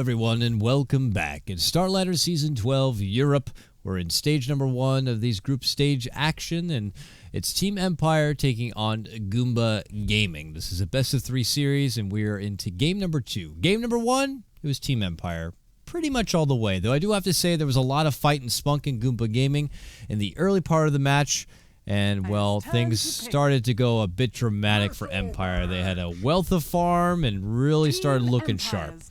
everyone, and welcome back. In Starladder Season 12, Europe, we're in stage number 1 of these group stage action, and it's Team Empire taking on Goomba Gaming. This is a best-of-3 series, and we're into game number 2. Game number 1, it was Team Empire. Pretty much all the way, though I do have to say there was a lot of fight and spunk in Goomba Gaming in the early part of the match. And, well, things started to go a bit dramatic for Empire. They had a wealth of farm and really started looking sharp.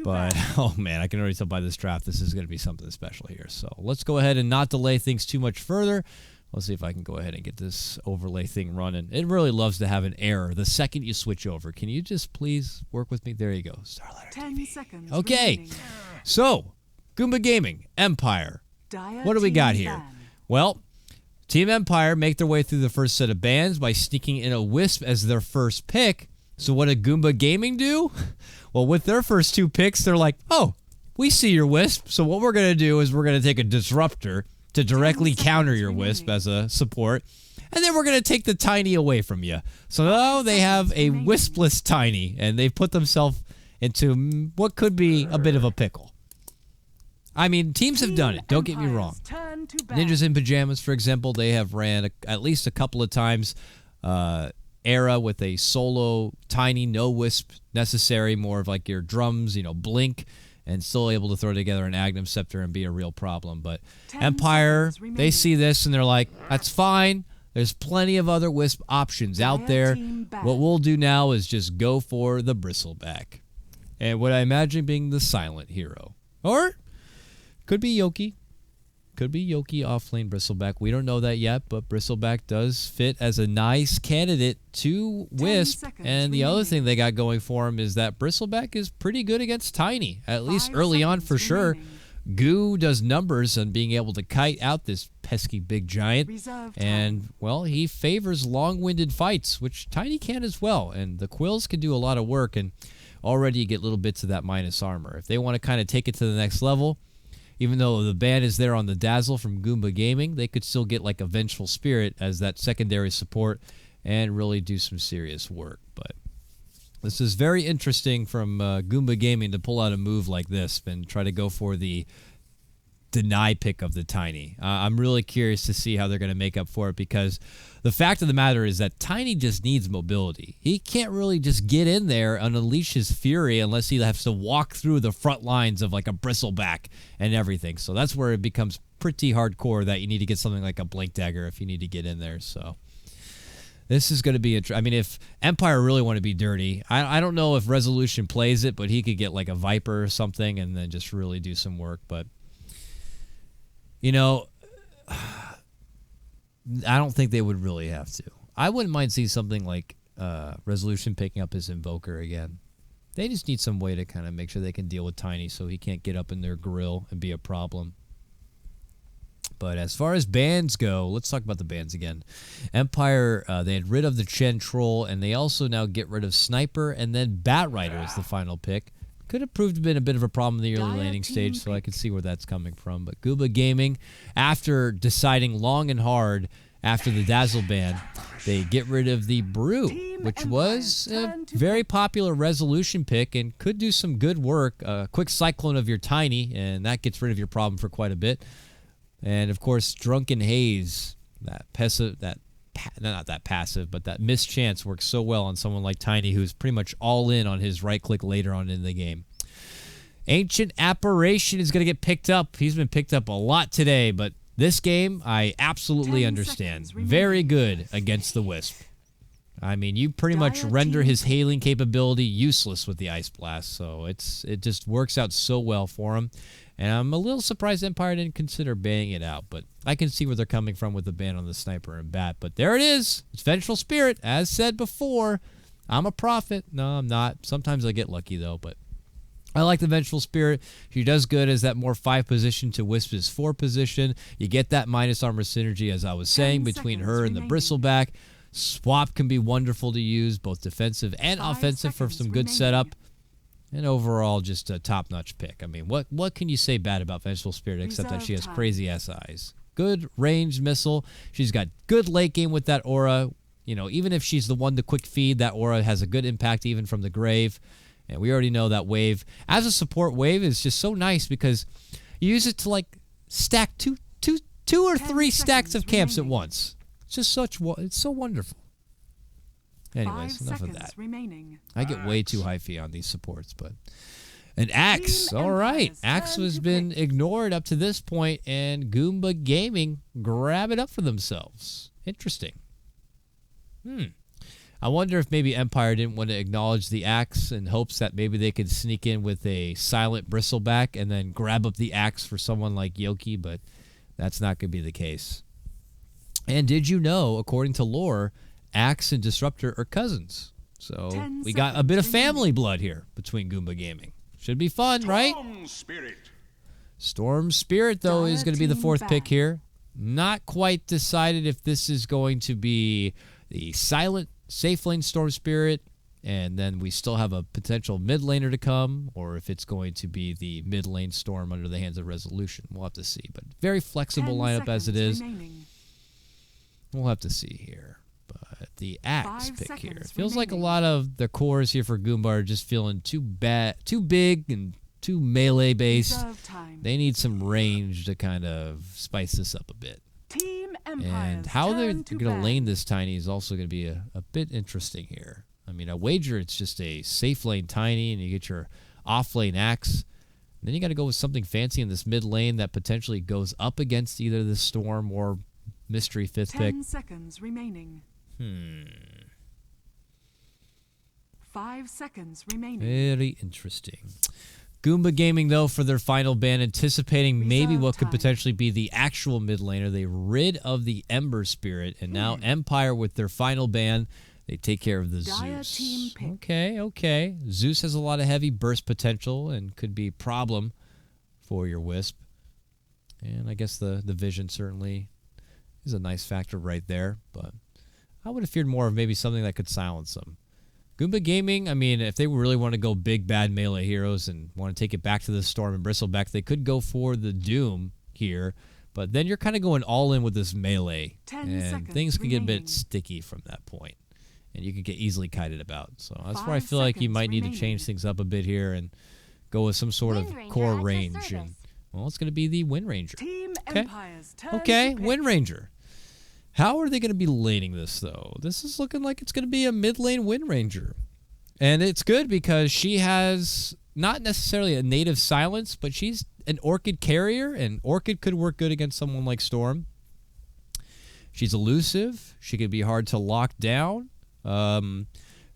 But, oh man, I can already tell by this draft this is going to be something special here. So let's go ahead and not delay things too much further. Let's see if I can go ahead and get this overlay thing running. It really loves to have an error the second you switch over. Can you just please work with me? There you go. Starladder 10 TV. seconds Okay, remaining. so Goomba Gaming, Empire. What do we got here? Well, Team Empire make their way through the first set of bans by sneaking in a Wisp as their first pick. So what did Goomba Gaming do? Well, with their first 2 picks, they're like, oh, we see your Wisp, so what we're going to do is we're going to take a Disruptor to directly counter your Wisp as a support, and then we're going to take the Tiny away from you. So now they have a Wispless Tiny, and they've put themselves into what could be a bit of a pickle. I mean, teams have done it, don't get me wrong. Ninjas in Pajamas, for example, they have ran at least a couple of times Era with a solo Tiny, no Wisp necessary, more of like your drums, you know, blink, and still able to throw together an Agnum Scepter and be a real problem. But Empire, they see this and they're like, that's fine. There's plenty of other Wisp options out there. What we'll do now is just go for the Bristleback. And what I imagine being the silent hero. Or could be Yoki. Could be Yoki offlane Bristleback. We don't know that yet, but Bristleback does fit as a nice candidate to Wisp. And the other thing they got going for him is that Bristleback is pretty good against Tiny, at least early on for sure. Goo does numbers on being able to kite out this pesky big giant. And, well, he favors long-winded fights, which Tiny can as well. And the Quills can do a lot of work, and already you get little bits of that minus armor. If they want to kind of take it to the next level, even though the ban is there on the Dazzle from Goomba Gaming, they could still get like a Vengeful Spirit as that secondary support and really do some serious work. But this is very interesting from Goomba Gaming to pull out a move like this and try to go for the deny pick of the Tiny. I'm really curious to see how they're going to make up for it, because the fact of the matter is that Tiny just needs mobility. He can't really just get in there and unleash his fury unless he has to walk through the front lines of like a Bristleback and everything. So that's where it becomes pretty hardcore that you need to get something like a Blink Dagger if you need to get in there. So this is going to be I mean, if Empire really want to be dirty, I don't know if Resolution plays it, but he could get like a Viper or something and then just really do some work. But you know, I don't think they would really have to. I wouldn't mind seeing something like Resolution picking up his Invoker again. They just need some way to kind of make sure they can deal with Tiny so he can't get up in their grill and be a problem. But as far as bans go, let's talk about the bans again. Empire, they had rid of the Chen Troll, and they also now get rid of Sniper, and then Bat Rider is the final pick. Could have proved to have been a bit of a problem in the early laning stage, so I can see where that's coming from. But Goomba Gaming, after deciding long and hard after the Dazzle ban, they get rid of the Brew, which was a very popular Resolution pick and could do some good work. A quick Cyclone of your Tiny, and that gets rid of your problem for quite a bit. And, of course, Drunken Haze, that not that passive, but that mischance works so well on someone like Tiny, who's pretty much all in on his right click later on in the game. Ancient Apparition is going to get picked up. He's been picked up a lot today, but this game, I absolutely understand. Very good against the Wisp. I mean, you pretty much render his hailing capability useless with the Ice Blast, so it just works out so well for him. And I'm a little surprised Empire didn't consider banning it out, but I can see where they're coming from with the ban on the Sniper and Bat. But there it is. It's Vengeful Spirit. As said before, I'm a prophet. No, I'm not. Sometimes I get lucky, though, but I like the Vengeful Spirit. She does good as that more 5 position to Wisp's 4 position. You get that minus armor synergy, as I was saying, between her and the Bristleback. Swap can be wonderful to use, both defensive and offensive for some good setup. And overall, just a top-notch pick. I mean, what can you say bad about Vengeful Spirit except that she has crazy-ass eyes? Good ranged missile. She's got good late game with that aura. You know, even if she's the one to quick feed, that aura has a good impact even from the grave. And we already know that wave, as a support wave, is just so nice because you use it to like stack two or three stacks of camps at once. It's just it's so wonderful. Anyways, enough of that. I get way too hyphy on these supports, but an Axe. All right. Axe has been ignored up to this point, and Goomba Gaming grab it up for themselves. Interesting. I wonder if maybe Empire didn't want to acknowledge the Axe in hopes that maybe they could sneak in with a silent Bristleback and then grab up the Axe for someone like Yoki, but that's not going to be the case. And did you know, according to lore, Axe and Disruptor are cousins? So we got a bit of family blood here between Goomba Gaming. Should be fun, right? Storm Spirit, though, is going to be the fourth pick here. Not quite decided if this is going to be the silent safe lane Storm Spirit, and then we still have a potential mid laner to come, or if it's going to be the mid lane Storm under the hands of Resolution. We'll have to see, but very flexible lineup as it is. We'll have to see here. But the Axe pick here. It feels like a lot of the cores here for Goomba are just feeling too big, and too melee based. They need some range to kind of spice this up a bit. And how they're going to lane this Tiny is also going to be a bit interesting here. I mean, I wager it's just a safe lane Tiny, and you get your off lane Axe. Then you got to go with something fancy in this mid lane that potentially goes up against either the Storm or Mystery fifth pick. 10 seconds remaining. 5 seconds remaining. Very interesting. Goomba Gaming, though, for their final ban, anticipating maybe what could potentially be the actual mid laner. They rid of the Ember Spirit, and now Empire with their final ban, they take care of the Zeus. Okay. Zeus has a lot of heavy burst potential and could be a problem for your Wisp. And I guess the vision certainly is a nice factor right there, but I would have feared more of maybe something that could silence them. Goomba Gaming, I mean, if they really want to go big, bad melee heroes and want to take it back to the Storm and Bristleback, they could go for the Doom here, but then you're kind of going all in with this melee, and things could get a bit sticky from that point, and you could get easily kited about. So that's where I feel like you might need to change things up a bit here and go with some sort of core range. And, well, it's going to be the Wind Ranger. Okay, Wind Ranger. How are they going to be laning this, though? This is looking like it's going to be a mid-lane Wind Ranger. And it's good because she has not necessarily a native silence, but she's an Orchid carrier, and Orchid could work good against someone like Storm. She's elusive. She could be hard to lock down.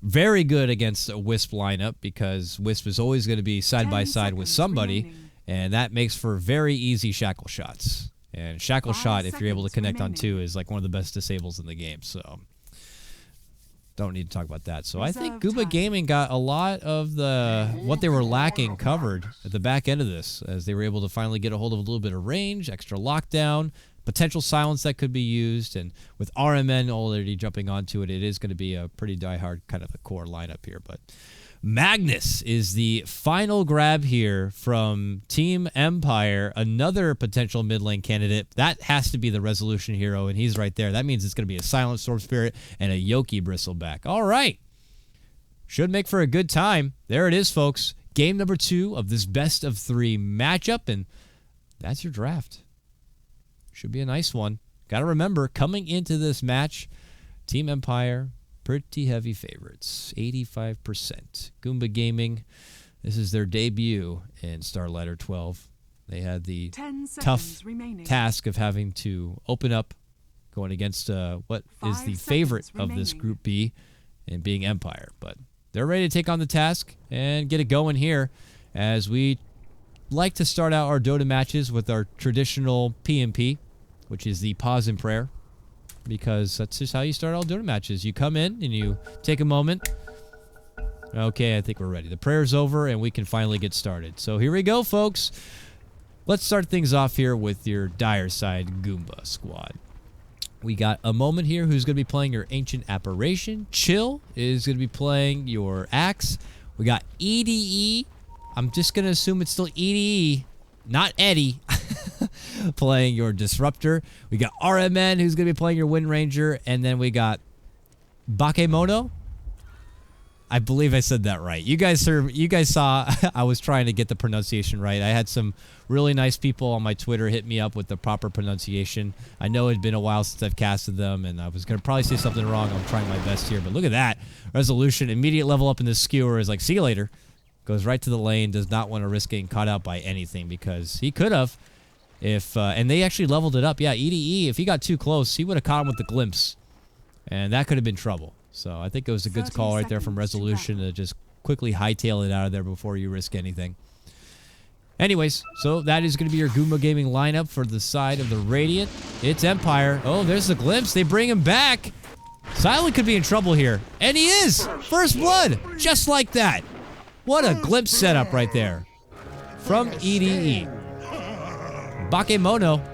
Very good against a Wisp lineup because Wisp is always going to be side-by-side with somebody, and that makes for very easy shackle shots. And Shackle Shot, if you're able to connect on 2, is like one of the best disables in the game. So, don't need to talk about that. So, I think Goomba Gaming got a lot of what they were lacking covered at the back end of this, as they were able to finally get a hold of a little bit of range, extra lockdown, potential silence that could be used. And with RMN already jumping onto it, it is going to be a pretty diehard kind of a core lineup here. But Magnus is the final grab here from Team Empire, another potential mid lane candidate. That has to be the Resolution hero, and he's right there. That means it's going to be a Silent Storm Spirit and a Yoki Bristleback. All right. Should make for a good time. There it is, folks. Game number 2 of this best of 3 matchup, and that's your draft. Should be a nice one. Got to remember, coming into this match, Team Empire, pretty heavy favorites, 85%. Goomba Gaming, this is their debut in Starlighter 12. They had the tough task of having to open up, going against what is the favorite of this Group B, and being Empire. But they're ready to take on the task and get it going here, as we like to start out our Dota matches with our traditional PMP, which is the pause and prayer. Because that's just how you start all Dota matches. You come in and you take a moment. Okay, I think we're ready. The prayer's over and we can finally get started. So here we go, folks. Let's start things off here with your dire side Goomba squad. We got a moment here who's going to be playing your Ancient Apparition. Chill is going to be playing your Axe. We got EDE. I'm just going to assume it's still EDE, not Eddie. Playing your Disruptor. We got RMN, who's going to be playing your Wind Ranger. And then we got Bakemono. I believe I said that right. You guys saw I was trying to get the pronunciation right. I had some really nice people on my Twitter hit me up with the proper pronunciation. I know it had been a while since I've casted them, and I was going to probably say something wrong. I'm trying my best here, but look at that. Resolution, immediate level up in this skewer is like, see you later. Goes right to the lane, does not want to risk getting caught out by anything because he could have. If and they actually leveled it up. Yeah, EDE, if he got too close, he would have caught him with the glimpse. And that could have been trouble. So I think it was a good call right there from Resolution to just quickly hightail it out of there before you risk anything. Anyways, so that is going to be your Goomba Gaming lineup for the side of the Radiant. It's Empire. Oh, there's the glimpse. They bring him back. Silent could be in trouble here. And he is! First blood! Just like that. What a glimpse setup right there. From EDE. Bakemono.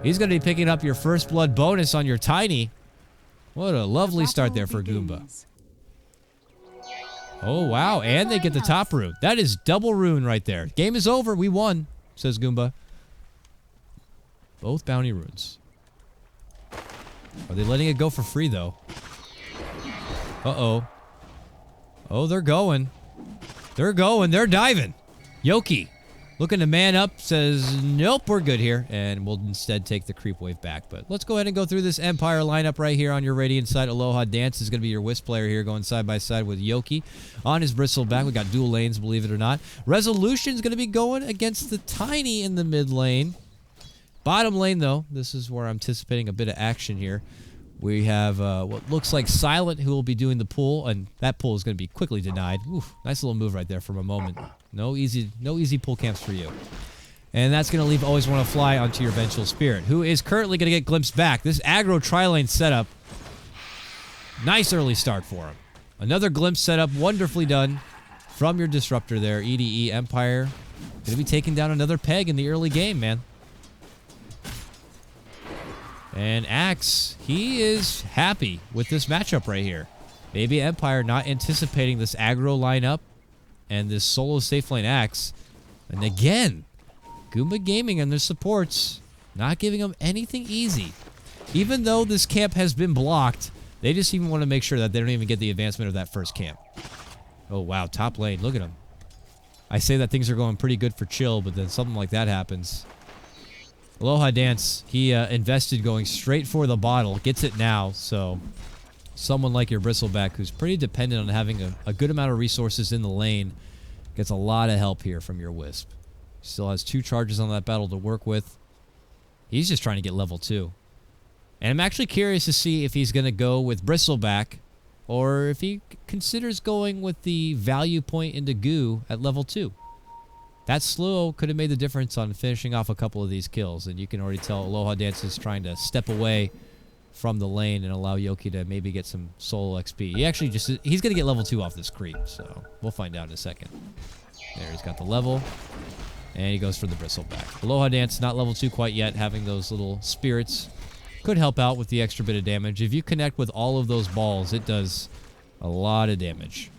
He's going to be picking up your first blood bonus on your Tiny. What a lovely start there for Goomba. Oh, wow. And they get the top rune. That is double rune right there. Game is over. We won, says Goomba. Both bounty runes. Are they letting it go for free, though? Uh-oh. Oh, they're going. They're going. They're diving. Yoki, looking to man up, says, nope, we're good here. And we'll instead take the creep wave back. But let's go ahead and go through this Empire lineup right here on your Radiant side. Aloha Dance is going to be your Wisp player here, going side by side with Yoki. On his Bristleback, we got dual lanes, believe it or not. Resolution's going to be going against the Tiny in the mid lane. Bottom lane, though, this is where I'm anticipating a bit of action here. We have what looks like Silent, who will be doing the pull, and that pull is going to be quickly denied. Oof, nice little move right there from a moment. No easy pull camps for you. And that's going to leave Always Want to Fly onto your Vengeful Spirit, who is currently going to get glimpsed back. This aggro tri-lane setup, nice early start for him. Another glimpse setup, wonderfully done from your Disruptor there. EDE Empire going to be taking down another peg in the early game, man. And Axe, he is happy with this matchup right here. Maybe Empire not anticipating this aggro lineup and this solo safe lane Axe. And again, Goomba Gaming and their supports not giving them anything easy. Even though this camp has been blocked, they just even want to make sure that they don't even get the advancement of that first camp. Oh, wow, top lane, look at him. I say that things are going pretty good for Chill, but then something like that happens. Aloha Dance, he invested going straight for the bottle, gets it now, so someone like your Bristleback who's pretty dependent on having a good amount of resources in the lane gets a lot of help here from your Wisp. Still has 2 charges on that battle to work with. He's just trying to get level 2. And I'm actually curious to see if he's going to go with Bristleback or if he considers going with the value point into Goo at level 2. That slow could have made the difference on finishing off a couple of these kills, and you can already tell Aloha Dance is trying to step away from the lane and allow Yoki to maybe get some solo XP. He actually he's going to get level 2 off this creep, so we'll find out in a second. There, he's got the level, and he goes for the Bristleback. Aloha Dance, not level 2 quite yet, having those little spirits could help out with the extra bit of damage. If you connect with all of those balls, it does a lot of damage.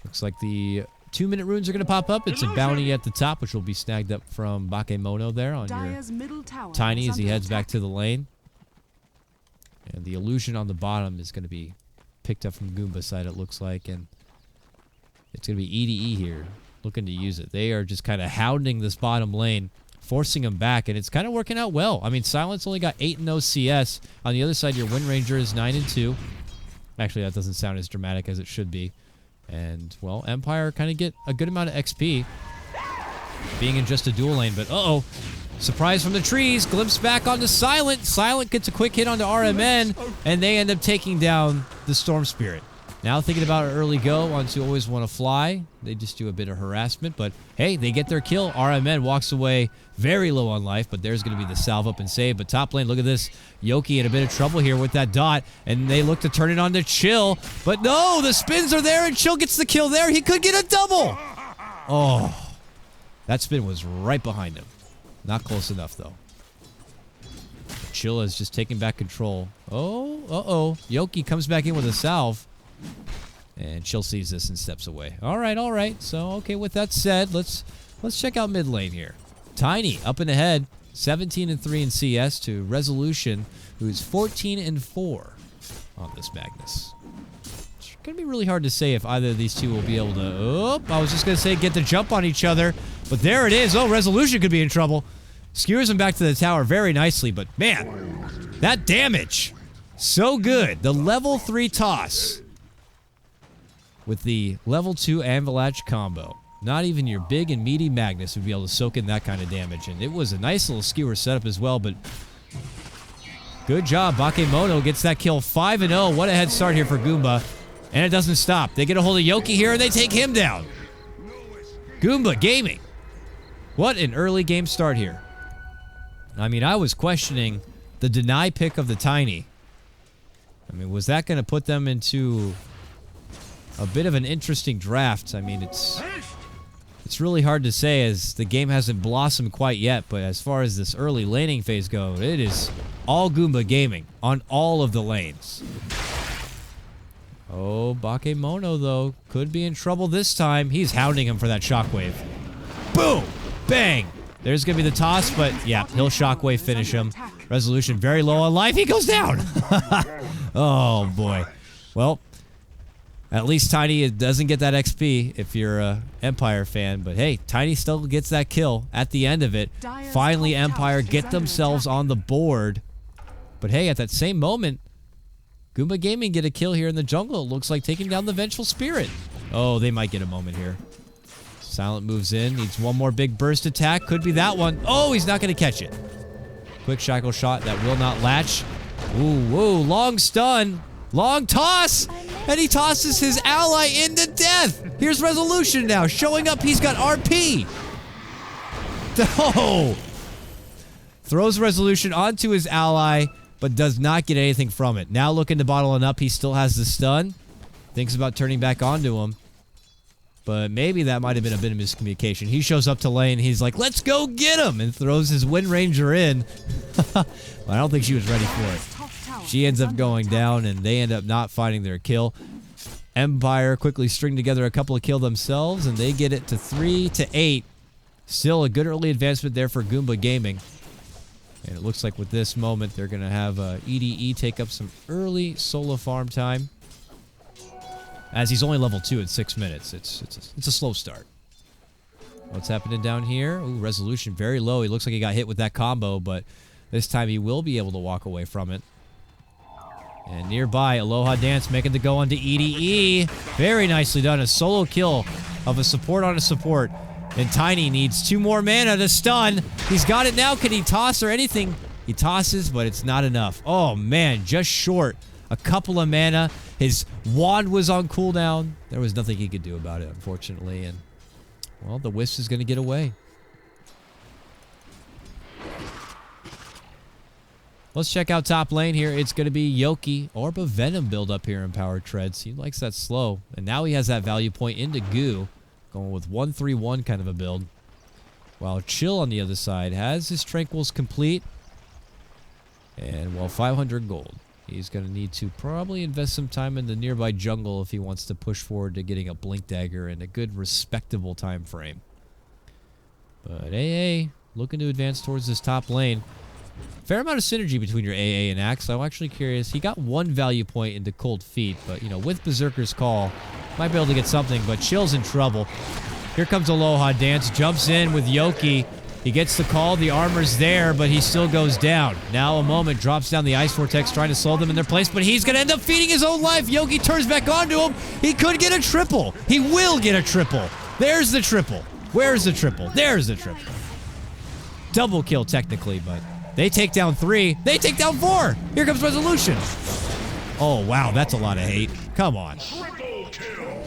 Looks like the 2-minute runes are going to pop up. It's a bounty at the top, which will be snagged up from Bakemono there on your Tiny as he heads back to the lane. And the illusion on the bottom is going to be picked up from Goomba's side, it looks like. And it's going to be EDE here looking to use it. They are just kind of hounding this bottom lane, forcing him back, and it's kind of working out well. I mean, Silence only got 8-0 CS. On the other side, your Wind Ranger is 9-2. Actually, that doesn't sound as dramatic as it should be. And, well, Empire kind of get a good amount of XP being in just a dual lane. But, uh-oh, surprise from the trees. Glimpse back onto Silent. Silent gets a quick hit onto RMN, and they end up taking down the Storm Spirit. Now thinking about an early go onto Always Want to Fly. They just do a bit of harassment, but hey, they get their kill. RMN walks away very low on life, but there's going to be the salve up and save. But top lane, look at this. Yoki in a bit of trouble here with that dot, and they look to turn it on to Chill. But no, the spins are there, and Chill gets the kill there. He could get a double. Oh, that spin was right behind him. Not close enough, though. Chill is just taking back control. Oh, uh-oh. Yoki comes back in with a salve. And Chill sees this and steps away. All right. So, okay, with that said, let's check out mid lane here. Tiny up and ahead, 17-3 in CS to Resolution, who's 14-4. on this Magnus. It's going to be really hard to say if either of these two will be able to... Oh, I was just going to say get the jump on each other. But there it is. Oh, Resolution could be in trouble. Skewers him back to the tower very nicely. But, man, that damage. So good. The level 3 toss with the level 2 Avalanche combo. Not even your big and meaty Magnus would be able to soak in that kind of damage. And it was a nice little skewer setup as well, but good job. Bakemono gets that kill 5-0. What a head start here for Goomba. And it doesn't stop. They get a hold of Yoki here and they take him down. Goomba Gaming. What an early game start here. I mean, I was questioning the deny pick of the Tiny. I mean, was that going to put them into a bit of an interesting draft? I mean, it's really hard to say as the game hasn't blossomed quite yet, but as far as this early laning phase goes, it is all Goomba Gaming on all of the lanes. Oh, Bakemono, though, could be in trouble this time. He's hounding him for that shockwave. Boom! Bang! There's going to be the toss, but yeah, he'll shockwave finish him. Resolution very low on life. He goes down! Oh, boy. Well, at least Tiny doesn't get that XP if you're a Empire fan. But hey, Tiny still gets that kill at the end of it. Finally, Empire get themselves on the board. But hey, at that same moment, Goomba Gaming get a kill here in the jungle. It looks like taking down the Vengeful Spirit. Oh, they might get a moment here. Silent moves in. Needs one more big burst attack. Could be that one. Oh, he's not going to catch it. Quick shackle shot that will not latch. Ooh, whoa, long stun. Long toss. And he tosses his ally into death. Here's Resolution now. Showing up. He's got RP. Oh. Throws Resolution onto his ally, but does not get anything from it. Now looking to bottle it up. He still has the stun. Thinks about turning back onto him. But maybe that might have been a bit of miscommunication. He shows up to lane. He's like, let's go get him. And throws his Wind Ranger in. Well, I don't think she was ready for it. She ends up going down, and they end up not finding their kill. Empire quickly string together a couple of kills themselves, and they get it to 3-8. Still a good early advancement there for Goomba Gaming. And it looks like with this moment, they're going to have EDE take up some early solo farm time. As he's only level 2 in 6 minutes. It's a slow start. What's happening down here? Ooh, Resolution very low. He looks like he got hit with that combo, but this time he will be able to walk away from it. And nearby, Aloha Dance making the go onto EDE. Very nicely done. A solo kill of a support on a support. And Tiny needs 2 more mana to stun. He's got it now. Can he toss or anything? He tosses, but it's not enough. Oh, man, just short. A couple of mana. His wand was on cooldown. There was nothing he could do about it, unfortunately. And, well, the Wisp is going to get away. Let's check out top lane here. It's going to be Yoki. Orb of Venom build up here in Power Treads. He likes that slow. And now he has that value point into Goo. Going with 1-3-1 kind of a build. While Chill on the other side has his Tranquils complete. And, well, 500 gold. He's going to need to probably invest some time in the nearby jungle if he wants to push forward to getting a Blink Dagger in a good, respectable time frame. But AA looking to advance towards this top lane. Fair amount of synergy between your AA and Axe. I'm actually curious. He got 1 value point into Cold Feet, but, you know, with Berserker's Call, might be able to get something, but Chill's in trouble. Here comes Aloha Dance. Jumps in with Yoki. He gets the call, the armor's there, but he still goes down. Now a moment, drops down the Ice Vortex, trying to slow them in their place, but he's going to end up feeding his own life. Yoki turns back onto him. He could get a triple. He will get a triple. There's the triple. Where's the triple? There's the triple. Double kill, technically, but they take down 3. They take down 4. Here comes Resolution. Oh, wow, that's a lot of hate. Come on.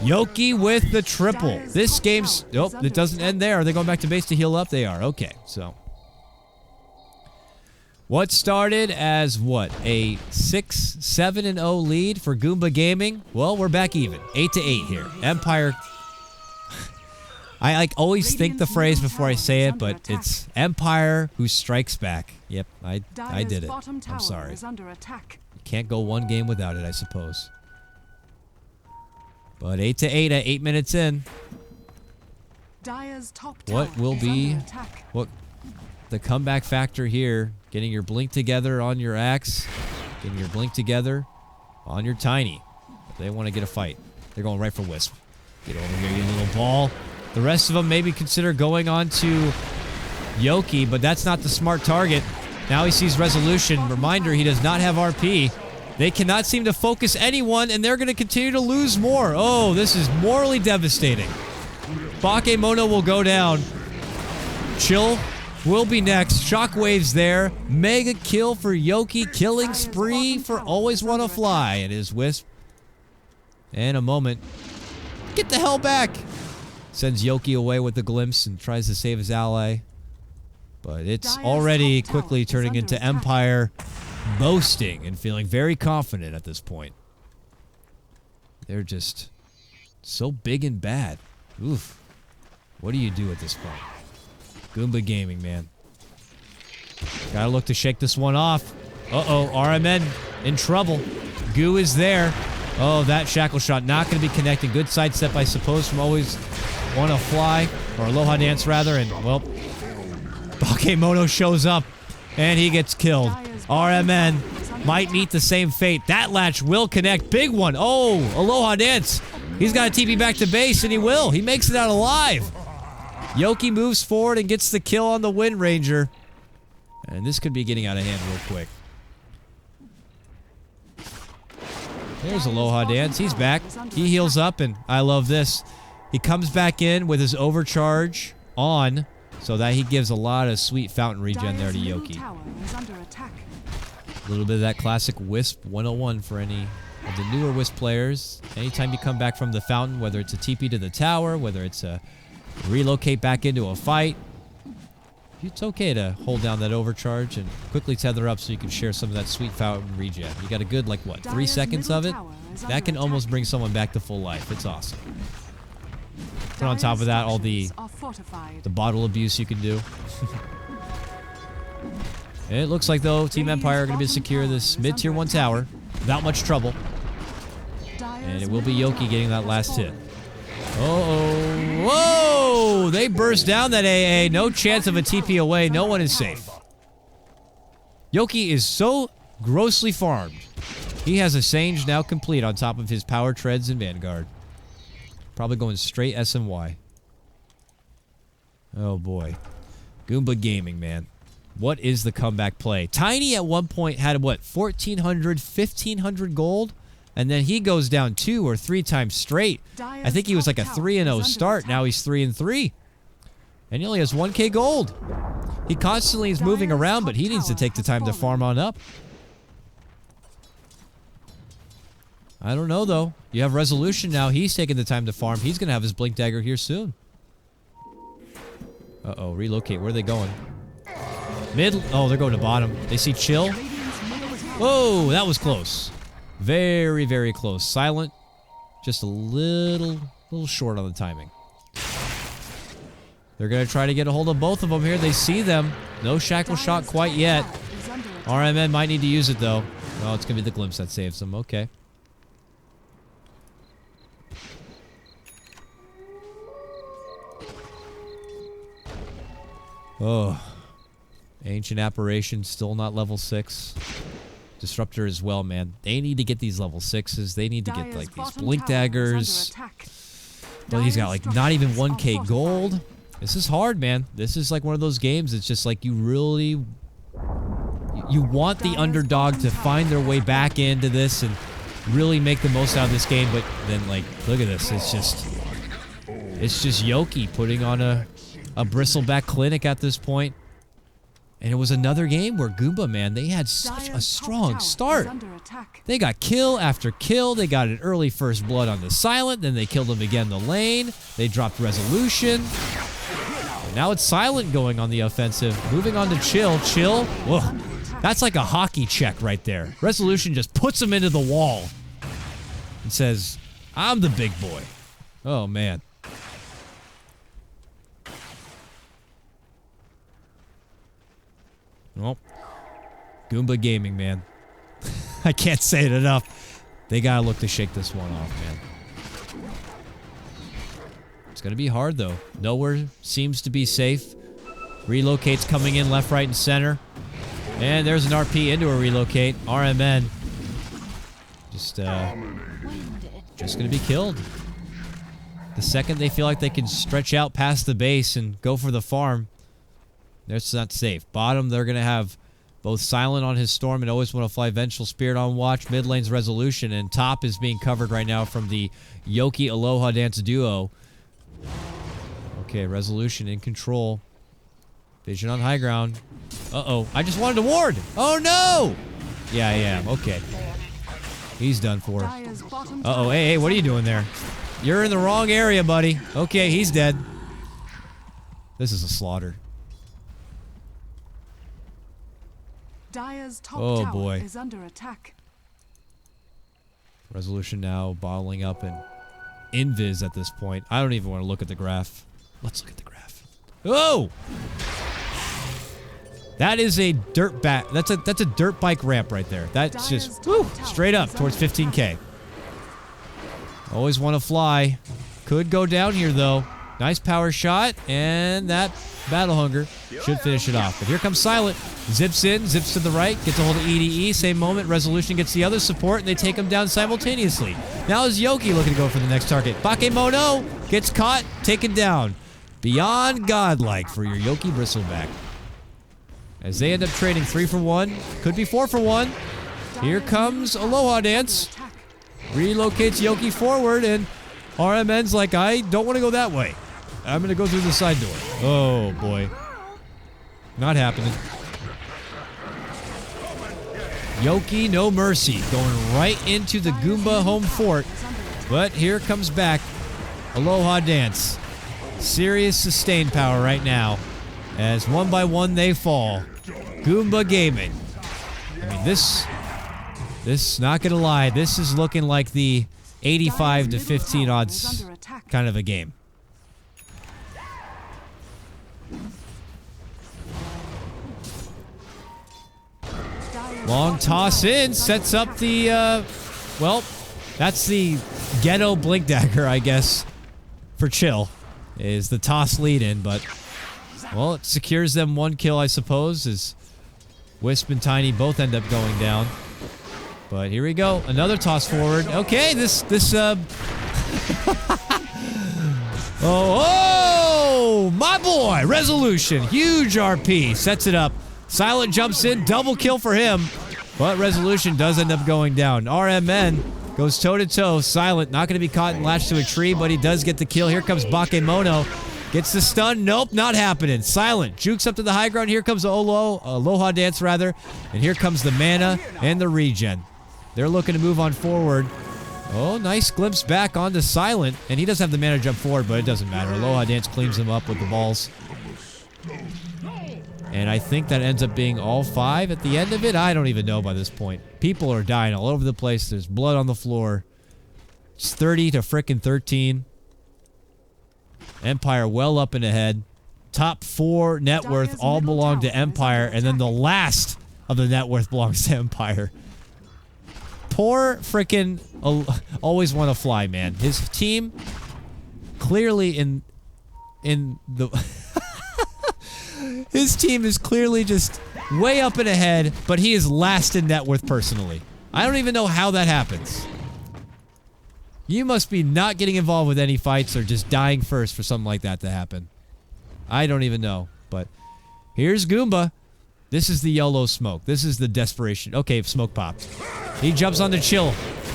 Yoki with the triple. This game's... Nope, it doesn't end there. Are they going back to base to heal up? They are. Okay, so... What started as, what, a 6-7-0 lead for Goomba Gaming? Well, we're back even. 8-8 here. Empire... I like always think the phrase before I say it, but it's Empire who strikes back. Yep, I did it. I'm sorry. You can't go one game without it, I suppose. But 8-8 at 8 minutes in. What will be what the comeback factor here? Getting your blink together on your axe. Getting your blink together. on your Tiny. They want to get a fight. They're going right for Wisp. Get over here, you little ball. The rest of them maybe consider going on to Yoki, but that's not the smart target. Now he sees Resolution. Reminder, he does not have RP. They cannot seem to focus anyone, and they're going to continue to lose more. Oh, this is morally devastating. Bakemono will go down. Chill will be next. Shockwave's there. Mega kill for Yoki. Killing spree for Always Wanna Fly. It is Wisp. And a moment. Get the hell back! Sends Yoki away with the glimpse and tries to save his ally. But it's already quickly turning into Empire boasting and feeling very confident at this point. They're just so big and bad. Oof. What do you do at this point? Goomba Gaming, man. Gotta look to shake this one off. Uh-oh, RMN in trouble. Goo is there. Oh, that shackle shot not going to be connecting. Good sidestep, I suppose, from Always Wanna Fly. Or Aloha Dance, rather. And, well, Bakemono shows up. And he gets killed. RMN might meet the same fate. That latch will connect. Big one. Oh, Aloha Dance. He's got to TP back to base, and he will. He makes it out alive. Yoki moves forward and gets the kill on the Wind Ranger. And this could be getting out of hand real quick. There's Aloha Dance. He's back. He heals up, and I love this. He comes back in with his overcharge on, so that he gives a lot of sweet fountain regen there to Yoki. A little bit of that classic Wisp 101 for any of the newer Wisp players. Anytime you come back from the fountain, whether it's a TP to the tower, whether it's a relocate back into a fight, it's okay to hold down that overcharge and quickly tether up so you can share some of that sweet fountain regen. You got a good, like, what, 3 seconds of it? That can almost bring someone back to full life. It's awesome. Put on top of that all the bottle abuse you can do. It looks like, though, Team Empire are going to be secure this mid-tier 1 tower without much trouble. And it will be Yoki getting that last hit. Uh-oh. Whoa! They burst down that AA. No chance of a TP away. No one is safe. Yoki is so grossly farmed. He has a Sange now complete on top of his Power Treads and Vanguard. Probably going straight SMY. Oh, boy. Goomba Gaming, man. What is the comeback play? Tiny at one point had, what, 1,400, 1,500 gold? And then he goes down 2 or 3 times straight. I think he was like a 3-0 start. Now he's 3-3. And he only has 1k gold. He constantly is moving around, but he needs to take the time to farm on up. I don't know, though. You have Resolution now. He's taking the time to farm. He's going to have his Blink Dagger here soon. Uh-oh, relocate. Where are they going? Mid? Oh, they're going to bottom. They see Chill. Whoa, that was close. Very, very close. Silent. Just a little short on the timing. They're going to try to get a hold of both of them here. They see them. No shackle shot quite yet. RMN might need to use it, though. Oh, it's going to be the glimpse that saves them. Okay. Oh. Ancient Apparition, still not level 6. Disruptor as well, man. They need to get these level 6s. They need to get, like, these Blink Daggers. But he's got, like, not even 1k gold. This is hard, man. This is, like, one of those games. It's just, like, you really... You want the underdog to find their way back into this and really make the most out of this game. But then, like, look at this. It's just Yoki putting on a bristleback clinic at this point. And it was another game where Goomba, man, they had such a strong start. They got kill after kill. They got an early first blood on the Silent. Then they killed him again in the lane. They dropped Resolution. And now it's Silent going on the offensive. Moving on to Chill. Chill. Whoa. That's like a hockey check right there. Resolution just puts him into the wall. And says, I'm the big boy. Oh, man. Well, Goomba Gaming, man. I can't say it enough. They gotta look to shake this one off, man. It's gonna be hard, though. Nowhere seems to be safe. Relocate's coming in left, right, and center. And there's an RP into a relocate. RMN Just gonna be killed. The second they feel like they can stretch out past the base and go for the farm, that's not safe. Bottom, they're gonna have both Silent on his Storm and Always Want to Fly Vengeful Spirit on watch. Mid lane's Resolution, and top is being covered right now from the Yoki Aloha Dance duo. Okay, Resolution in control. Vision on high ground. Uh-oh, I just wanted to ward! Oh no! Yeah, I am. Okay. He's done for. Uh-oh, hey, what are you doing there? You're in the wrong area, buddy. Okay, he's dead. This is a slaughter. Dire's top Oh tower boy. is under attack. Resolution now bottling up and invis at this point. I don't even want to look at the graph. Let's look at the graph. Oh! That is a dirt back. That's a dirt bike ramp right there. That's just woo, straight up towards 15K. Always Want to Fly. Could go down here though. Nice power shot, and that Battle Hunger should finish it off. But here comes Silent. Zips in, zips to the right, gets a hold of EDE. Same moment, Resolution gets the other support, and they take him down simultaneously. Now is Yoki looking to go for the next target. Bakemono gets caught, taken down. Beyond godlike for your Yoki Bristleback. As they end up trading 3 for 1, could be 4 for 1. Here comes Aloha Dance. Relocates Yoki forward, and RMN's like, I don't want to go that way. I'm going to go through the side door. Oh, boy. Not happening. Yoki, no mercy. Going right into the Goomba home fort. But here comes back Aloha Dance. Serious sustained power right now. As one by one they fall. Goomba Gaming. I mean, this not going to lie, this is looking like the 85 to 15 odds kind of a game. Long toss in, sets up the, well, that's the ghetto blink dagger, I guess, for Chill, is the toss lead in, but, well, it secures them 1 kill, I suppose, as Wisp and Tiny both end up going down. But here we go, another toss forward. Okay, oh, my boy, Resolution, huge RP, sets it up. Silent jumps in, double kill for him, but Resolution does end up going down. RMN goes toe-to-toe. Silent, not going to be caught and latched to a tree, but he does get the kill. Here comes Bakemono. Gets the stun. Nope, not happening. Silent jukes up to the high ground. Here comes Aloha Dance, rather. And here comes the mana and the regen. They're looking to move on forward. Oh, nice glimpse back onto Silent. And he does have the mana jump forward, but it doesn't matter. Aloha Dance cleans him up with the balls. And I think that ends up being all 5 at the end of it. I don't even know by this point. People are dying all over the place. There's blood on the floor. It's 30 to frickin' 13. Empire well up and ahead. Top 4 net worth all belong to Empire. And then the last of the net worth belongs to Empire. Poor frickin' Always Want to Fly, man. His team clearly in the... His team is clearly just way up and ahead, but he is last in net worth personally. I don't even know how that happens. You must be not getting involved with any fights or just dying first for something like that to happen. I don't even know, but here's Goomba. This is the YOLO smoke. This is the desperation. Okay, smoke popped. He jumps on the Chill.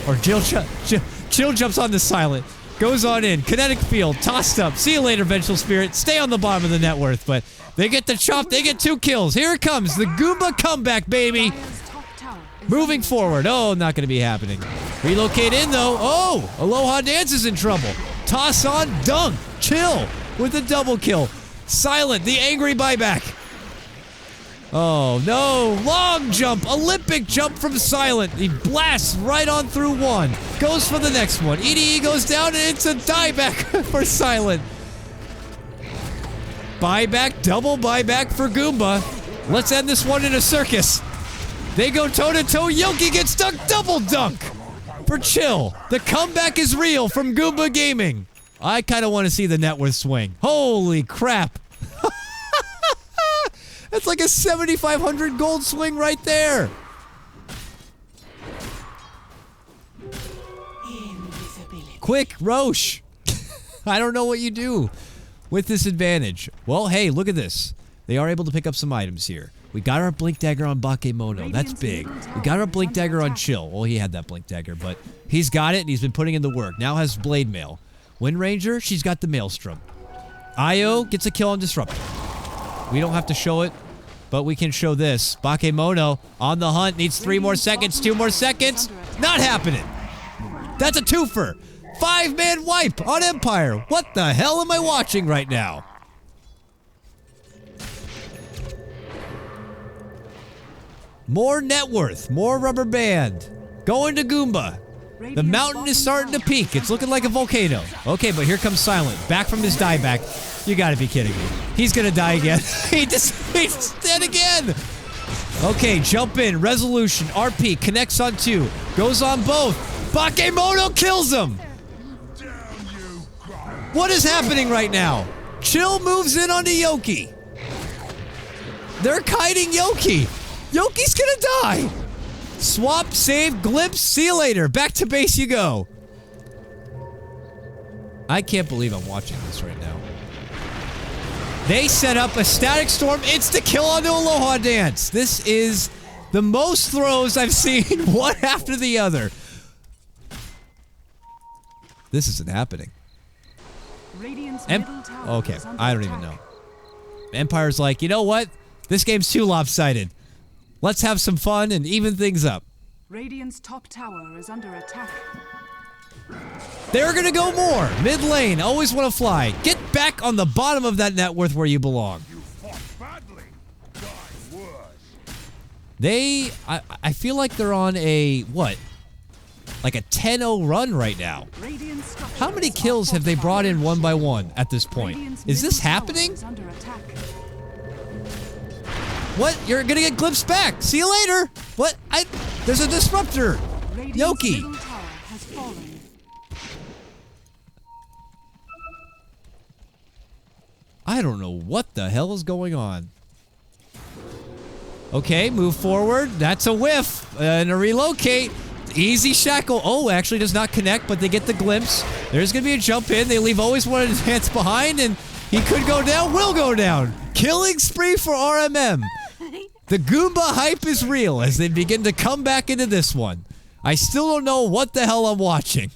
Or Chill jumps on the Silent. Goes on in. Kinetic field. Tossed up. See you later, Vengeful Spirit. Stay on the bottom of the net worth, but they get the chop. They get 2 kills. Here it comes. The Goomba comeback, baby. Moving forward. Oh, not going to be happening. Relocate in, though. Oh, Aloha Dance is in trouble. Toss on. Dunk. Chill with the double kill. Silent. The angry buyback. Oh, no. Long jump. Olympic jump from Silent. He blasts right on through 1. Goes for the next one. EDE goes down, and it's a dieback for Silent. Buyback. Double buyback for Goomba. Let's end this one in a circus. They go toe-to-toe. Yoki gets stuck. Double dunk for Chill. The comeback is real from Goomba Gaming. I kind of want to see the net worth swing. Holy crap. That's like a 7,500 gold swing right there. Quick, Roche. I don't know what you do with this advantage. Well, hey, look at this. They are able to pick up some items here. We got our Blink Dagger on Bakemono. That's big. We got our Blink Dagger on Chill. Well, he had that Blink Dagger, but he's got it, and he's been putting in the work. Now has Blade Mail. Wind Ranger, she's got the Maelstrom. Io gets a kill on Disruptor. We don't have to show it, but we can show this. Bakemono on the hunt. Needs 3 more seconds. 2 more seconds. Not happening. That's a twofer. 5-man wipe on Empire. What the hell am I watching right now? More net worth, more rubber band. Going to Goomba. The mountain is starting to peak. It's looking like a volcano. Okay, but here comes Silent. Back from his dieback. You gotta be kidding me. He's gonna die again. He's dead again. Okay, jump in. Resolution. RP connects on 2. Goes on both. Bakemono kills him. What is happening right now? Chill moves in onto Yoki. They're kiting Yoki. Yoki's gonna die! Swap, save, glimpse, see you later. Back to base you go. I can't believe I'm watching this right now. They set up a Static Storm insta-kill onto Aloha Dance. This is the most throws I've seen, one after the other. This isn't happening. Okay, I don't even know. Empire's like, you know what? This game's too lopsided. Let's have some fun and even things up. Radiant's top tower is under attack. They're gonna go more. Mid lane, always want to fly. Get back on the bottom of that net worth where you belong. You fought badly. Die worse. I feel like they're on a, what? Like a 10-0 run right now. How many kills have they brought in one by one at this point? Is this happening? What? You're gonna get glimpsed back. See you later. What? There's a disruptor. Yoki. I don't know what the hell is going on. Okay, move forward. That's a whiff. And a relocate. Easy shackle. Oh, actually does not connect, but they get the glimpse. There's gonna be a jump in. They leave always one advance behind, and he could go down, will go down. Killing spree for RMM. The Goomba hype is real as they begin to come back into this one. I still don't know what the hell I'm watching.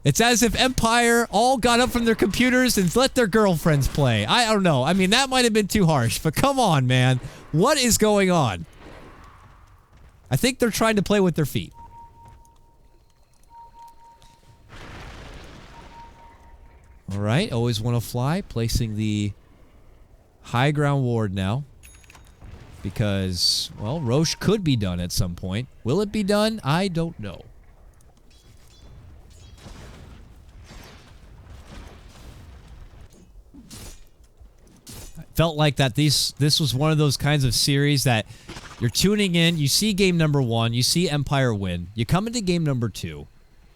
It's as if Empire all got up from their computers and let their girlfriends play. I don't know. I mean, that might have been too harsh, but come on, man. What is going on? I think they're trying to play with their feet. All right, always want to fly. Placing the high ground ward now. Because, well, Roche could be done at some point. Will it be done? I don't know. I felt like that this was one of those kinds of series that you're tuning in, you see game number 1, you see Empire win, you come into game number 2,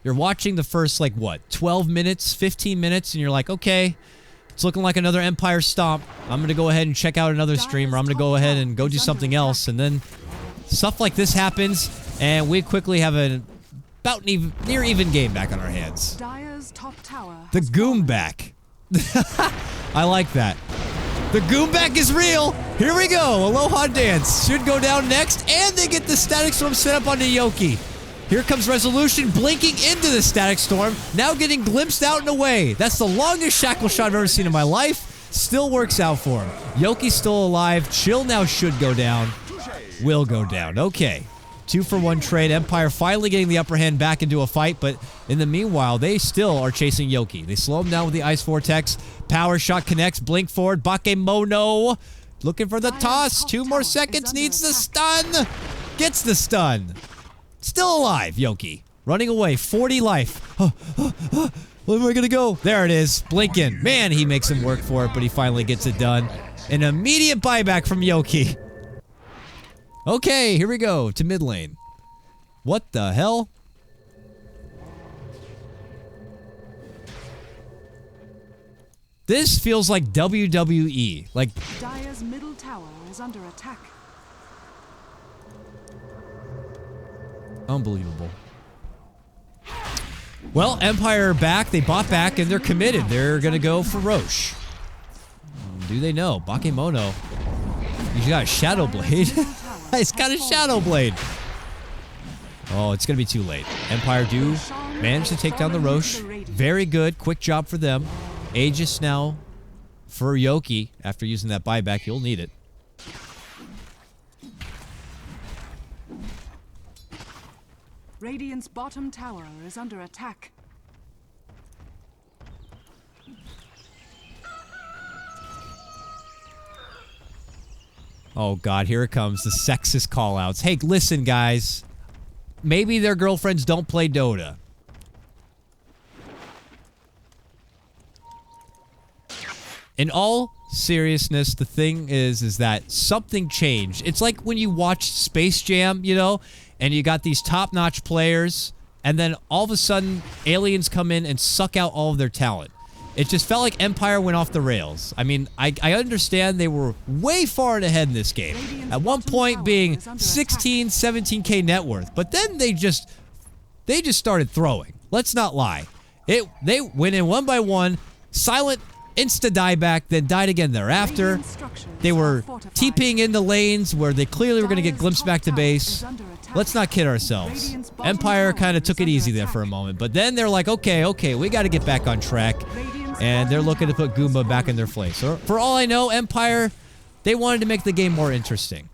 you're watching the first, like, what, 12 minutes, 15 minutes, and you're like, okay, it's looking like another Empire stomp. I'm going to go ahead and check out another stream, or I'm going to go ahead and go do something else. And then stuff like this happens, and we quickly have about near even game back on our hands. The Goom back. I like that. The Goom back is real. Here we go. Aloha Dance should go down next, and they get the Static Storm set up onto Yoki. Here comes Resolution blinking into the Static Storm, now getting glimpsed out and away. That's the longest shackle shot I've ever seen in my life. Still works out for him. Yoki's still alive. Chill now should go down. Will go down. Okay. 2-for-1 trade. Empire finally getting the upper hand back into a fight, but in the meanwhile, they still are chasing Yoki. They slow him down with the Ice Vortex. Power shot connects. Blink forward. Bakemono looking for the toss. 2 more seconds. Needs the stun. Gets the stun. Still alive, Yoki. Running away. 40 life. Where am I gonna go? There it is. Blinking. Man, he makes him work for it, but he finally gets it done. An immediate buyback from Yoki. Okay, here we go to mid lane. What the hell? This feels like WWE. Like Dire's middle tower is under attack. unbelievable. Well, Empire are back. They bought back, and they're committed. They're going to go for Roche. Do they know? Bakemono. He's got a Shadow Blade. He's got a Shadow Blade. Oh, it's going to be too late. Empire do manage to take down the Roche. Very good. Quick job for them. Aegis now for Yoki. After using that buyback, you'll need it. Radiant's bottom tower is under attack. Oh, God, here it comes. The sexist callouts. Hey, listen, guys. Maybe their girlfriends don't play Dota. In all seriousness, the thing is that something changed. It's like when you watch Space Jam, you know, and you got these top-notch players, and then all of a sudden, aliens come in and suck out all of their talent. It just felt like Empire went off the rails. I mean, I understand they were way far ahead in this game. At one point being 16, 17K net worth. But then they just started throwing. Let's not lie. They went in one by one, silent, insta-dieback, then died again thereafter. They were TPing into lanes where they clearly were going to get glimpsed back to base. Let's not kid ourselves. Empire kind of took it easy there for a moment. But then they're like, okay, we got to get back on track. And they're looking to put Goomba back in their place. So for all I know, Empire, they wanted to make the game more interesting.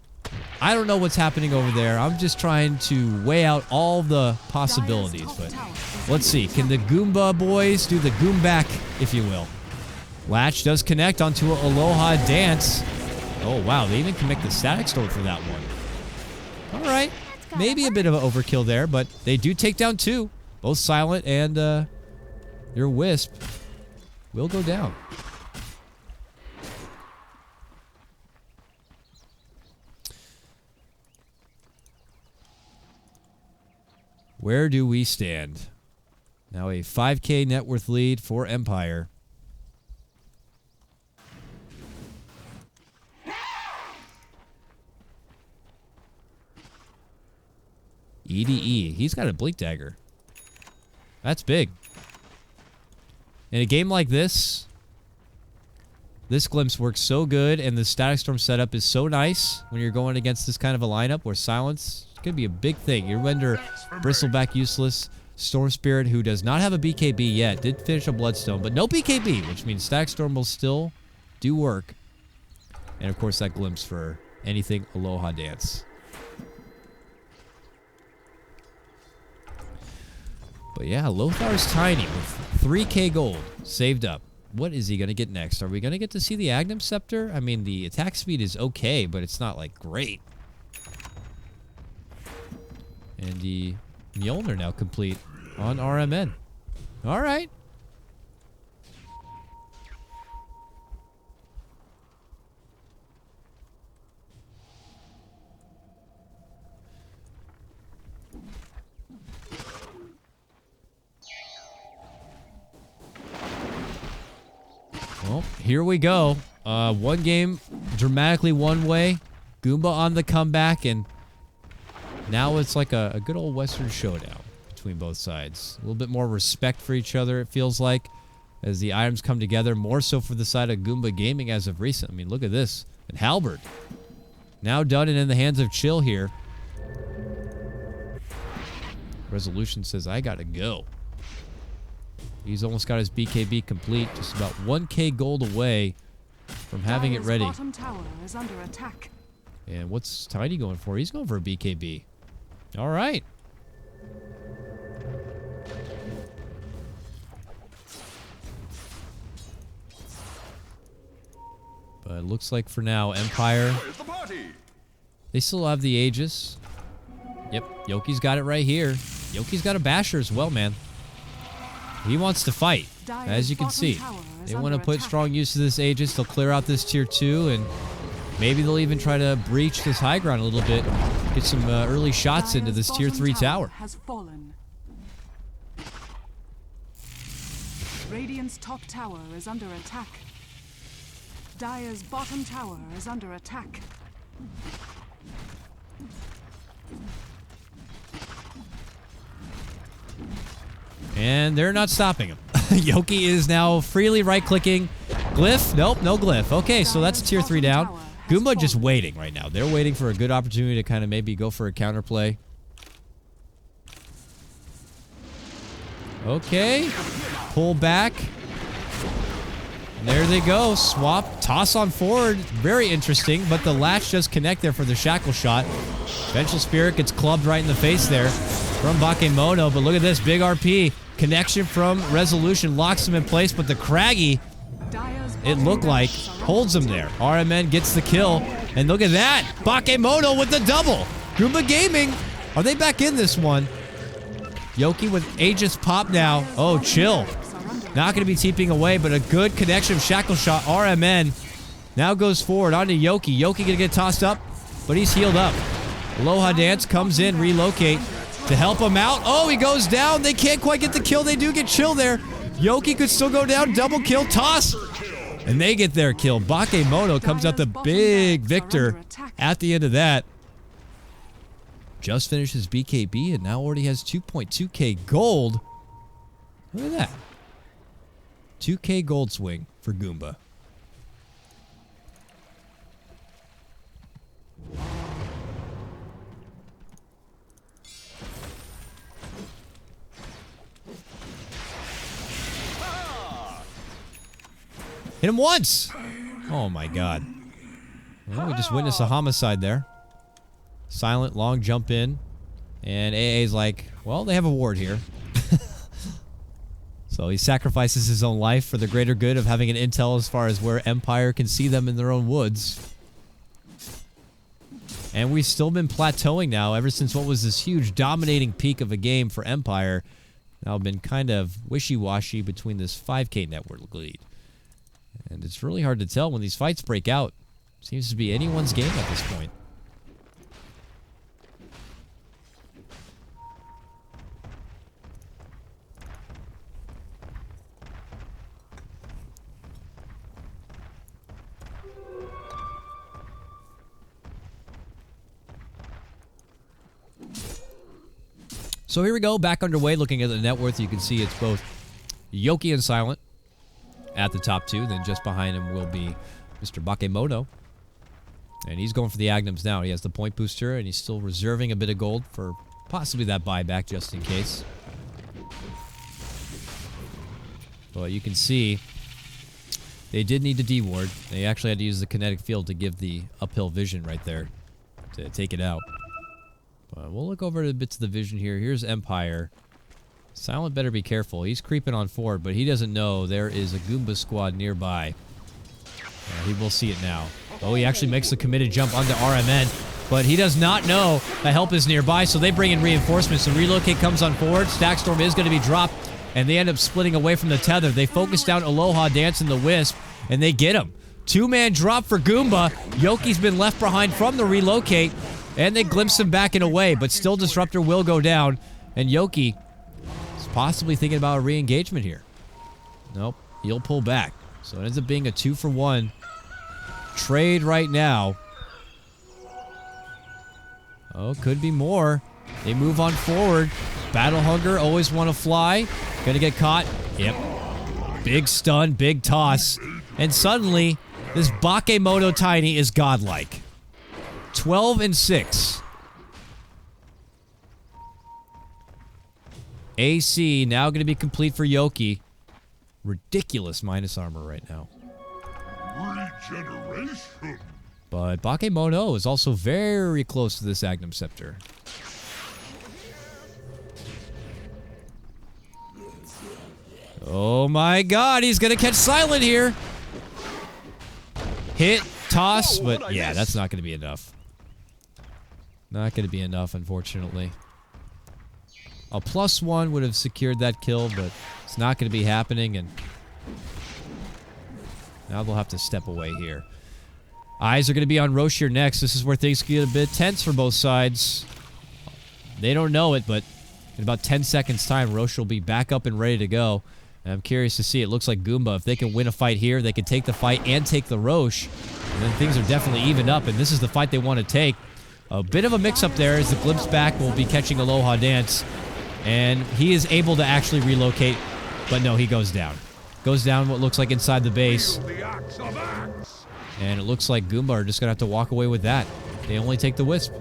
I don't know what's happening over there. I'm just trying to weigh out all the possibilities. But let's see. Can the Goomba boys do the Goomback, if you will? Latch does connect onto an Aloha Dance. Oh, wow. They even can make the Static Storm for that one. All right. Maybe a bit of an overkill there, but they do take down two. Both Silent and your Wisp will go down. Where do we stand? Now a 5K net worth lead for Empire. EDE. He's got a Blink Dagger. That's big. In a game like this, this Glimpse works so good, and the Static Storm setup is so nice when you're going against this kind of a lineup where Silence could be a big thing. You render Bristleback useless. Storm Spirit, who does not have a BKB yet, did finish a Bloodstone, but no BKB, which means Static Storm will still do work. And, of course, that Glimpse for anything Aloha Dance. But yeah, Lothar's tiny with 3K gold saved up. What is he going to get next? Are we going to get to see the Agnum Scepter? I mean, the attack speed is okay, but it's not, like, great. And the Mjolnir now complete on RMN. All right. Well, here we go. One game dramatically one way. Goomba on the comeback, and now it's like a good old Western showdown between both sides. A little bit more respect for each other, it feels like, as the items come together, more so for the side of Goomba Gaming as of recent. I mean, look at this. And Halberd. Now done and in the hands of Chill here. Resolution says, I gotta go. He's almost got his BKB complete, just about 1K gold away from having it ready. Bottom tower is under attack. And what's Tiny going for? He's going for a BKB. All right. But it looks like for now, Empire, they still have the Aegis. Yep, Yoki's got it right here. Yoki's got a Basher as well, man. He wants to fight, as you can see. They want to put strong use to this Aegis. They'll clear out this tier 2, and maybe they'll even try to breach this high ground a little bit. Get some early shots into this tier 3 tower. Has fallen. Radiant's top tower is under attack. Dire's bottom tower is under attack. And they're not stopping him. Yoki is now freely right-clicking. Glyph? Nope, no glyph. Okay, so that's a tier 3 down. Goomba just waiting right now. They're waiting for a good opportunity to kind of maybe go for a counterplay. Okay. Pull back. And there they go. Swap. Toss on forward. Very interesting, but the latch does connect there for the shackle shot. Vengeful Spirit gets clubbed right in the face there from Bakemono, but look at this. Big RP. Connection from Resolution locks him in place, but the Craggy, it looked like, holds him there. RMN gets the kill, and look at that. Bakemono with the double. Goomba Gaming, are they back in this one? Yoki with Aegis pop now. Oh, chill. Not going to be TPing away, but a good connection of Shackle Shot. RMN now goes forward onto Yoki. Yoki going to get tossed up, but he's healed up. Aloha Dance comes in, relocate to help him out. Oh, he goes down. They can't quite get the kill. They do get chill there. Yoki could still go down. Double kill. Toss. And they get their kill. Bakemono comes out the big victor at the end of that. Just finished his BKB and now already has 2.2k gold. Look at that. 2k gold swing for Goomba. Hit him once! Oh my god. Well, we just witnessed a homicide there. Silent, long jump in. And AA's like, well, they have a ward here. So he sacrifices his own life for the greater good of having an intel as far as where Empire can see them in their own woods. And we've still been plateauing now ever since what was this huge dominating peak of a game for Empire. Now been kind of wishy-washy between this 5k network lead. And it's really hard to tell when these fights break out. Seems to be anyone's game at this point. So here we go, back underway, looking at the net worth. You can see it's both Yoki and Silent at the top two. Then just behind him will be Mr. Bakemono. And he's going for the Agnums now. He has the point booster, and he's still reserving a bit of gold for possibly that buyback just in case. But you can see they did need to D-ward. They actually had to use the kinetic field to give the uphill vision right there to take it out. But we'll look over to bits of the vision here. Here's Empire. Silent better be careful. He's creeping on forward, but he doesn't know there is a Goomba squad nearby. He will see it now. Oh, he actually makes the committed jump onto RMN, but he does not know that help is nearby, so they bring in reinforcements. The relocate comes on forward. Stackstorm is going to be dropped, and they end up splitting away from the tether. They focus down Aloha Dance and the Wisp, and they get him. Two-man drop for Goomba. Yoki's been left behind from the relocate, and they glimpse him back and away, but still Disruptor will go down, and Yoki is possibly thinking about a re-engagement here. Nope, he'll pull back. So it ends up being a 2-for-1 trade right now. Oh, could be more. They move on forward. Battle Hunger, always want to fly. Gonna get caught. Yep. Big stun, big toss. And suddenly, this Bakemono Tiny is godlike. 12 and 6. AC now going to be complete for Yoki. Ridiculous minus armor right now. Regeneration. But Bakemono is also very close to this Agnum Scepter. Oh my god, he's going to catch Silent here. Hit, toss, but yeah, that's not going to be enough. Not going to be enough, unfortunately. A +1 would have secured that kill, but it's not going to be happening, and now they'll have to step away here. Eyes are going to be on Roche here next. This is where things get a bit tense for both sides. They don't know it, but in about 10 seconds' time, Roche will be back up and ready to go. And I'm curious to see. It looks like Goomba, if they can win a fight here, they can take the fight and take the Roche. And then things are definitely evened up, and this is the fight they want to take. A bit of a mix-up there as the glimpse back will be catching Aloha Dance. And he is able to actually relocate, but no, he goes down. Goes down what looks like inside the base. The axe of axe. And it looks like Goomba are just going to have to walk away with that. They only take the Wisp.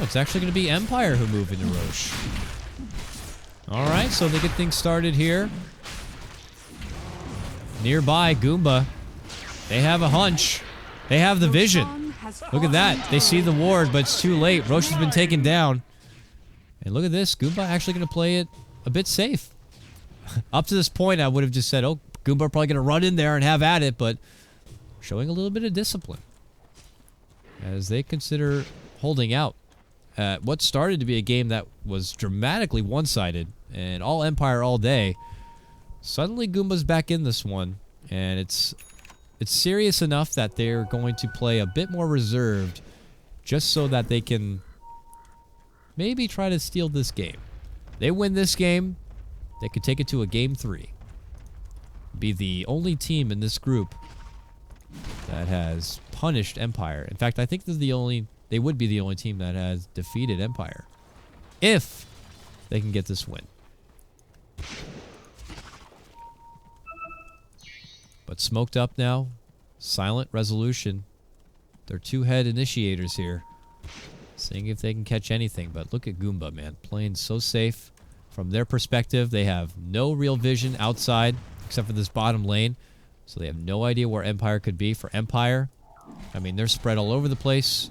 It's actually going to be Empire who move into Roche. Alright, so they get things started here. Nearby, Goomba. They have a hunch. They have the vision. Look at that. They see the ward, but it's too late. Roche has been taken down. And look at this. Goomba actually going to play it a bit safe. Up to this point, I would have just said, oh, Goomba probably going to run in there and have at it, but showing a little bit of discipline as they consider holding out. What started to be a game that was dramatically one-sided and all Empire all day, suddenly Goomba's back in this one, and it's serious enough that they're going to play a bit more reserved just so that they can maybe try to steal this game. They win this game, they could take it to a game 3. Be the only team in this group that has punished Empire. In fact, I think they would be the only team that has defeated Empire if they can get this win. But smoked up now. Silent resolution. They're 2-head initiators here. Seeing if they can catch anything. But look at Goomba, man. Playing so safe. From their perspective, they have no real vision outside except for this bottom lane. So they have no idea where Empire could be. For Empire, I mean, they're spread all over the place.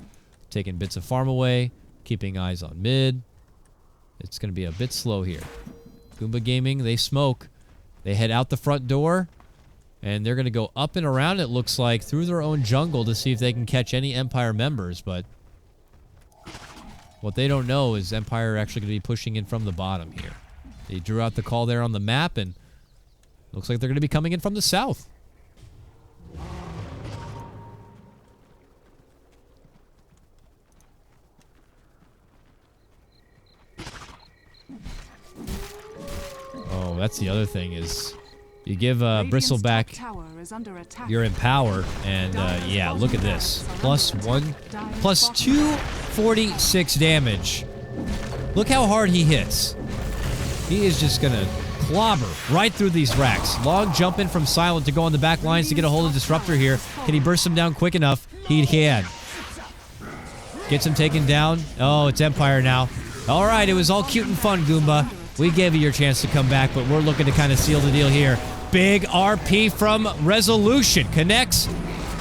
Taking bits of farm away. Keeping eyes on mid. It's going to be a bit slow here. Goomba Gaming, they smoke. They head out the front door. And they're going to go up and around, it looks like, through their own jungle to see if they can catch any Empire members. But what they don't know is Empire are actually going to be pushing in from the bottom here. They drew out the call there on the map, and looks like they're going to be coming in from the south. Oh, that's the other thing is you give Bristleback, you're in power, and yeah, look at this. Plus 246 damage. Look how hard he hits. He is just going to clobber right through these racks. Long jump in from Silent to go on the back lines to get a hold of Disruptor here. Can he burst him down quick enough? He can. Gets him taken down. Oh, it's Empire now. All right, it was all cute and fun, Goomba. We gave you your chance to come back, but we're looking to kind of seal the deal here. Big RP from Resolution. Connects,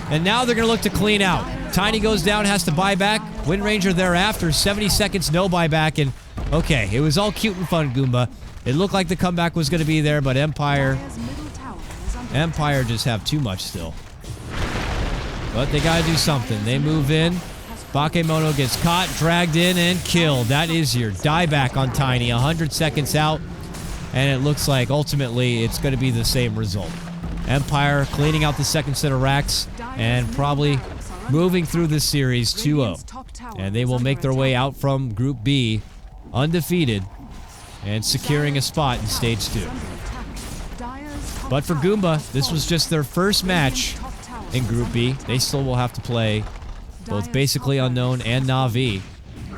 and now they're going to look to clean out. Tiny goes down, has to buy back. Wind Ranger thereafter, 70 seconds, no buyback, and okay, it was all cute and fun, Goomba. It looked like the comeback was going to be there, but Empire just have too much still. But they got to do something. They move in. Bakemono gets caught, dragged in, and killed. That is your dieback on Tiny. 100 seconds out, and it looks like ultimately it's going to be the same result. Empire cleaning out the second set of racks and probably moving through this series 2-0. And they will make their way out from Group B undefeated and securing a spot in Stage 2. But for Goomba, this was just their first match in Group B. They still will have to play both Basically Unknown and Na'Vi.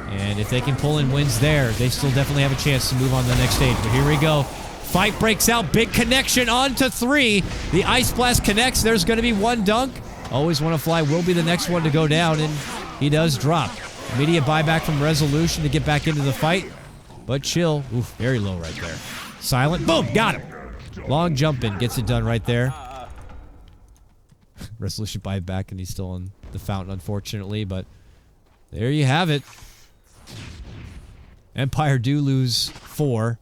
And if they can pull in wins there, they still definitely have a chance to move on to the next stage. But here we go. Fight breaks out. Big connection on to 3. The Ice Blast connects. There's going to be one dunk. Always Want to Fly will be the next one to go down, and he does drop. Immediate buyback from Resolution to get back into the fight. But chill. Oof, very low right there. Silent. Boom, got him. Long jump in. Gets it done right there. Resolution buyback, and he's still on the fountain, unfortunately. But there you have it. Empire do lose 4.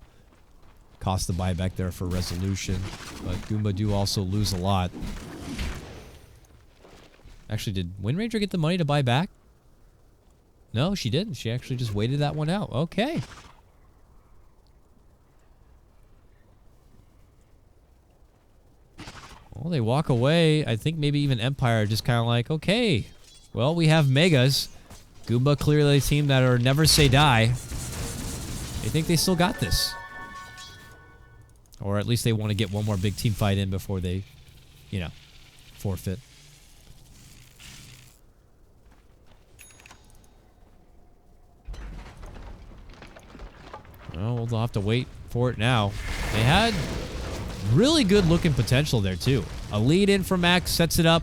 Cost the buyback there for Resolution. But Goomba do also lose a lot. Actually, did Wind Ranger get the money to buy back? No, she didn't. She actually just waited that one out. Okay. Well, they walk away. I think maybe even Empire just kind of like, okay, well, we have Megas. Goomba clearly a team that are never say die. They think they still got this. Or at least they want to get one more big team fight in before they, you know, forfeit. Well, we'll have to wait for it now. They had really good looking potential there too. A lead in from Max sets it up.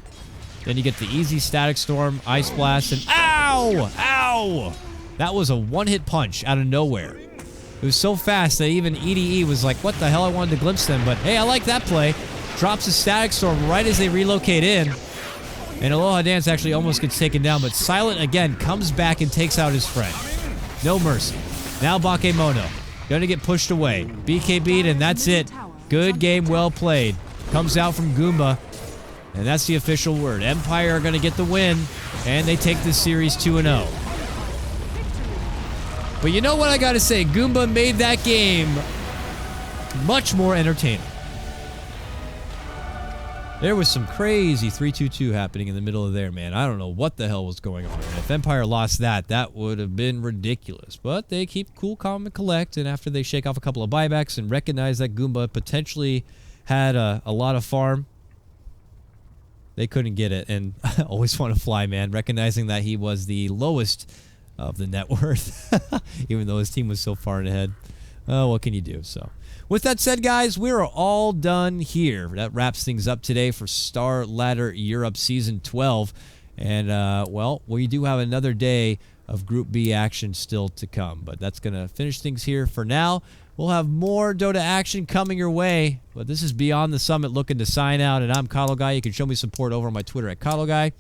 Then you get the easy Static Storm, Ice Blast, and ow! Ow! That was a one-hit punch out of nowhere. It was so fast that even EDE was like, what the hell, I wanted to glimpse them, but hey, I like that play. Drops a Static Storm right as they relocate in. And Aloha Dance actually almost gets taken down, but Silent again comes back and takes out his friend. No mercy. Now Bakemono. Gonna get pushed away. BK beat, and that's it. Good game, well played. Comes out from Goomba. And that's the official word. Empire are gonna get the win, and they take this series 2-0. But you know what I gotta say? Goomba made that game much more entertaining. There was some crazy 3-2-2 happening in the middle of there, man. I don't know what the hell was going on. And if Empire lost that, that would have been ridiculous. But they keep cool, calm, and collect. And after they shake off a couple of buybacks and recognize that Goomba potentially had a lot of farm, they couldn't get it. And I always want to fly, man, recognizing that he was the lowest of the net worth, even though his team was so far ahead. Oh, what can you do? So, with that said, guys, we're all done here. That wraps things up today for Star Ladder Europe Season 12. And, well, we do have another day of Group B action still to come. But that's going to finish things here for now. We'll have more Dota action coming your way. But this is Beyond the Summit looking to sign out. And I'm KotLGuy. You can show me support over on my Twitter at KotLGuy.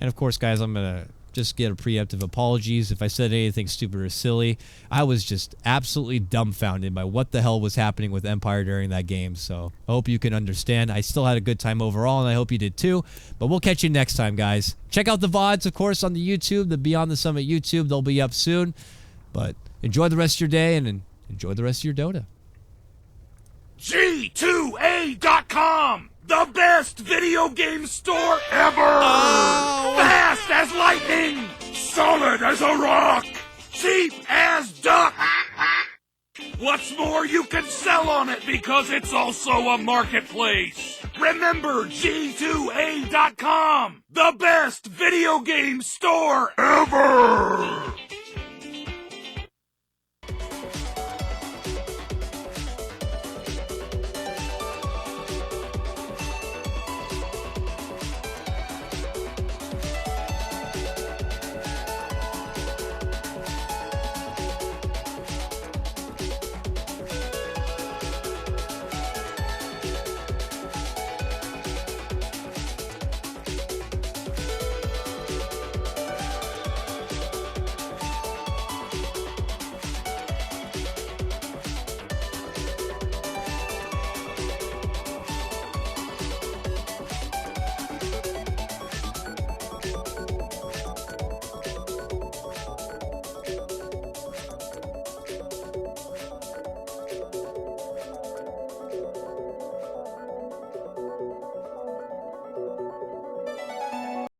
And, of course, guys, I'm going to just get a preemptive apologies if I said anything stupid or silly. I was just absolutely dumbfounded by what the hell was happening with Empire during that game. So I hope you can understand. I still had a good time overall, and I hope you did too. But we'll catch you next time, guys. Check out the VODs, of course, on the YouTube, the Beyond the Summit YouTube. They'll be up soon. But enjoy the rest of your day and enjoy the rest of your Dota. G2A.com! The best video game store ever! Oh. Fast as lightning! Solid as a rock! Cheap as duck! What's more, you can sell on it because it's also a marketplace! Remember G2A.com! The best video game store ever!